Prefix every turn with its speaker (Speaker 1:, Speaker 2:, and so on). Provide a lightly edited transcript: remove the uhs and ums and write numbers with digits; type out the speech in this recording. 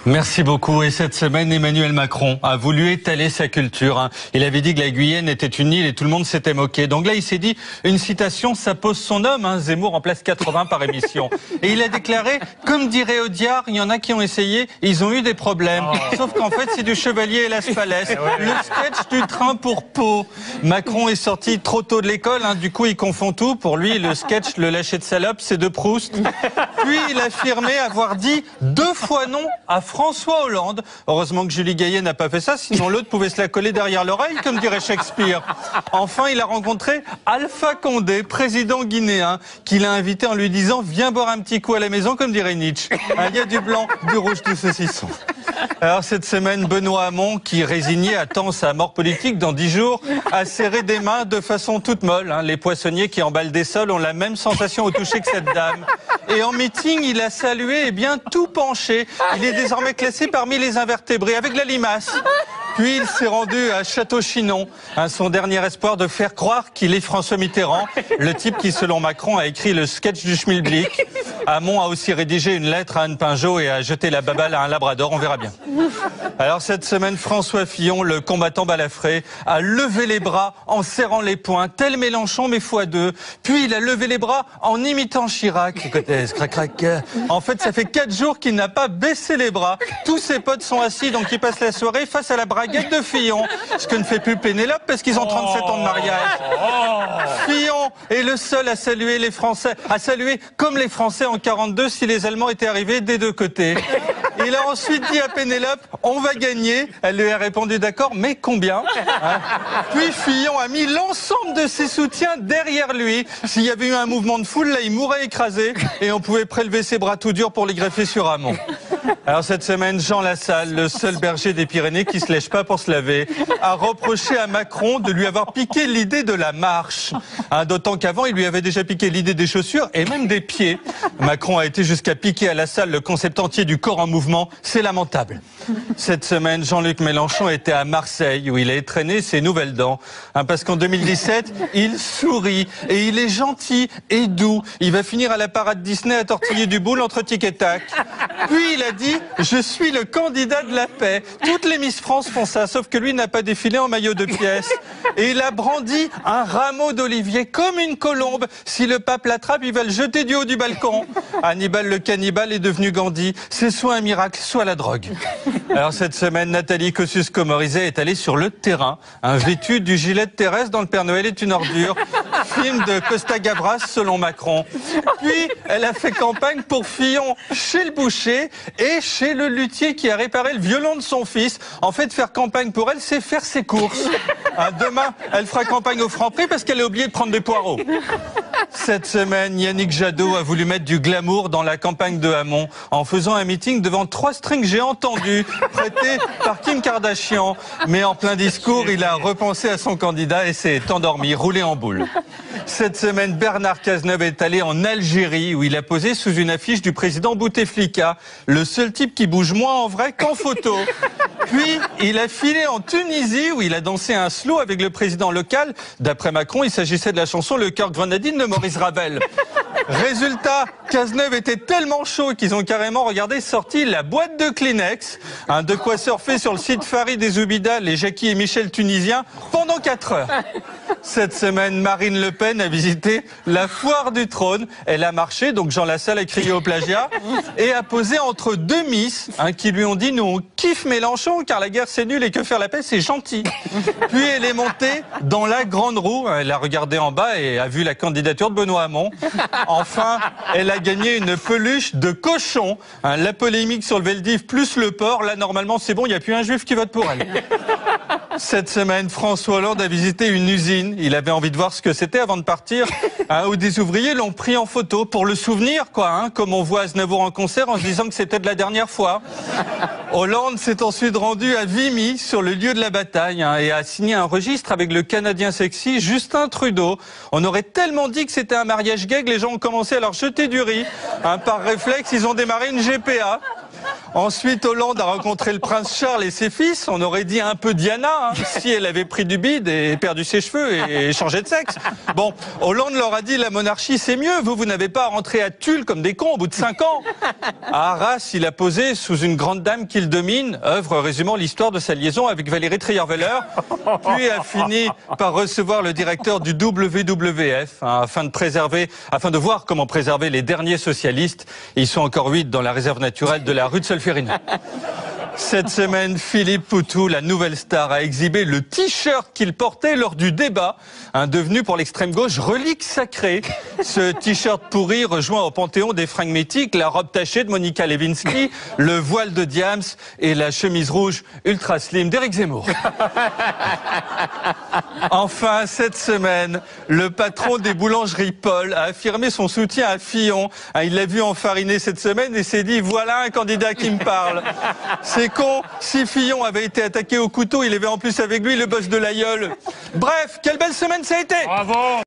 Speaker 1: Merci beaucoup. Et cette semaine, Emmanuel Macron a voulu étaler sa culture. Il avait dit que la Guyane était une île et tout le monde s'était moqué. Donc là, il s'est dit, une citation, ça pose son homme. Zemmour en place 80 par émission. Et il a déclaré, comme dirait Audiard, il y en a qui ont essayé, ils ont eu des problèmes. Sauf qu'en fait, c'est du Chevalier et Las Palais. Le sketch du train pour Pau. Macron est sorti trop tôt de l'école. Du coup, il confond tout. Pour lui, le sketch, le lâcher de salope, c'est de Proust. Puis, il affirmait avoir dit 2 fois non à François Hollande. Heureusement que Julie Gaillet n'a pas fait ça, sinon l'autre pouvait se la coller derrière l'oreille, comme dirait Shakespeare. Enfin, il a rencontré Alpha Condé, président guinéen, qu'il a invité en lui disant « Viens boire un petit coup à la maison », comme dirait Nietzsche. Il y a du blanc, du rouge, du saucisson. Alors cette semaine, Benoît Hamon, qui résigné attend sa mort politique dans 10 jours, a serré des mains de façon toute molle. Les poissonniers qui emballent des sols ont la même sensation au toucher que cette dame. Et en meeting, il a salué tout penché. Il est désormais classé parmi les invertébrés, avec la limace. Puis il s'est rendu à Château-Chinon, son dernier espoir de faire croire qu'il est François Mitterrand, le type qui, selon Macron, a écrit le sketch du Schmilblick. Hamon a aussi rédigé une lettre à Anne Pinjot et a jeté la baballe à un labrador, on verra bien. Alors cette semaine, François Fillon, le combattant balafré, a levé les bras en serrant les poings, tel Mélenchon mais x2. Puis il a levé les bras en imitant Chirac. Écoutez, crac crac. En fait, ça fait 4 jours qu'il n'a pas baissé les bras. Tous ses potes sont assis, donc il passe la soirée face à la braguette de Fillon. Ce que ne fait plus Pénélope parce qu'ils ont 37 ans de mariage. Fillon est le seul à saluer les Français, à saluer comme les Français en 42 si les Allemands étaient arrivés des deux côtés. Il a ensuite dit à Pénélope, on va gagner. Elle lui a répondu d'accord, mais combien? Puis Fillon a mis l'ensemble de ses soutiens derrière lui. S'il y avait eu un mouvement de foule, là, il mourrait écrasé et on pouvait prélever ses bras tout durs pour les greffer sur Hamon. Alors cette semaine, Jean Lassalle, le seul berger des Pyrénées qui se lèche pas pour se laver, a reproché à Macron de lui avoir piqué l'idée de la marche. D'autant qu'avant, il lui avait déjà piqué l'idée des chaussures et même des pieds. Macron a été jusqu'à piquer à Lassalle le concept entier du corps en mouvement. C'est lamentable. Cette semaine, Jean-Luc Mélenchon était à Marseille où il a traîné ses nouvelles dents. Parce qu'en 2017, il sourit et il est gentil et doux. Il va finir à la parade Disney à tortiller du boule entre tic et tac. Puis il a dit « Je suis le candidat de la paix ». Toutes les Miss France font ça, sauf que lui n'a pas défilé en maillot de pièce. Et il a brandi un rameau d'olivier comme une colombe. Si le pape l'attrape, il va le jeter du haut du balcon. Hannibal le cannibale est devenu Gandhi. C'est soit un miracle, soit la drogue. Alors cette semaine, Nathalie Kosciusko-Morizet est allée sur le terrain, vêtue du gilet de Thérèse dans Le Père Noël est une ordure, film de Costa Gavras selon Macron. Puis elle a fait campagne pour Fillon chez le boucher et chez le luthier qui a réparé le violon de son fils. En fait, faire campagne pour elle, c'est faire ses courses. Demain, elle fera campagne au Franprix parce qu'elle a oublié de prendre des poireaux. Cette semaine, Yannick Jadot a voulu mettre du glamour dans la campagne de Hamon en faisant un meeting devant 3 strings géants tendus, prêtés par Kim Kardashian. Mais en plein discours, il a repensé à son candidat et s'est endormi, roulé en boule. Cette semaine, Bernard Cazeneuve est allé en Algérie où il a posé sous une affiche du président Bouteflika, le seul type qui bouge moins en vrai qu'en photo. Puis, il a filé en Tunisie où il a dansé un slow avec le président local. D'après Macron, il s'agissait de la chanson Le cœur grenadine de Maurice Ravel. Résultat, Cazeneuve était tellement chaud qu'ils ont carrément sorti la boîte de Kleenex. De quoi surfer sur le site Farid et Zoubida, les Jackie et Michel tunisiens, pendant 4 heures. Cette semaine, Marine Le Pen a visité la foire du trône. Elle a marché, donc Jean Lassalle a crié au plagiat, et a posé entre 2 Miss qui lui ont dit « Nous, on kiffe Mélenchon, car la guerre c'est nul et que faire la paix c'est gentil ». Puis elle est montée dans la grande roue. Elle a regardé en bas et a vu la candidature de Benoît Hamon. Enfin, elle a gagné une peluche de cochon. La polémique sur le Veldiv plus le porc, là normalement c'est bon, il n'y a plus un juif qui vote pour elle. Cette semaine, François Hollande a visité une usine. Il avait envie de voir ce que c'était avant de partir, où des ouvriers l'ont pris en photo pour le souvenir, comme on voit Aznavour en concert en se disant que c'était de la dernière fois. Hollande s'est ensuite rendu à Vimy, sur le lieu de la bataille, et a signé un registre avec le Canadien sexy Justin Trudeau. On aurait tellement dit que c'était un mariage gay que les gens ont commencé à leur jeter du riz. Par réflexe, ils ont démarré une GPA. Ensuite, Hollande a rencontré le prince Charles et ses fils. On aurait dit un peu Diana, si elle avait pris du bide et perdu ses cheveux et changé de sexe. Bon, Hollande leur a dit la monarchie c'est mieux. Vous n'avez pas à rentrer à Tulle comme des cons au bout de 5 ans. À Arras, il a posé sous une grande dame qu'il domine, œuvre résumant l'histoire de sa liaison avec Valérie Trierweiler, puis a fini par recevoir le directeur du WWF afin de voir comment préserver les derniers socialistes. Ils sont encore 8 dans la réserve naturelle de la rue de Solferino. Cette semaine, Philippe Poutou, la nouvelle star, a exhibé le t-shirt qu'il portait lors du débat, devenu pour l'extrême gauche relique sacrée. Ce t-shirt pourri rejoint au panthéon des fringues mythiques la robe tachée de Monica Lewinsky, le voile de Diams et la chemise rouge ultra slim d'Éric Zemmour. Enfin, cette semaine, le patron des boulangeries Paul a affirmé son soutien à Fillon. Il l'a vu enfariné cette semaine et s'est dit « Voilà un candidat qui me parle ». C'est con, si Fillon avait été attaqué au couteau, il avait en plus avec lui le boss de l'aïeul. Bref, quelle belle semaine ça a été!
Speaker 2: Bravo!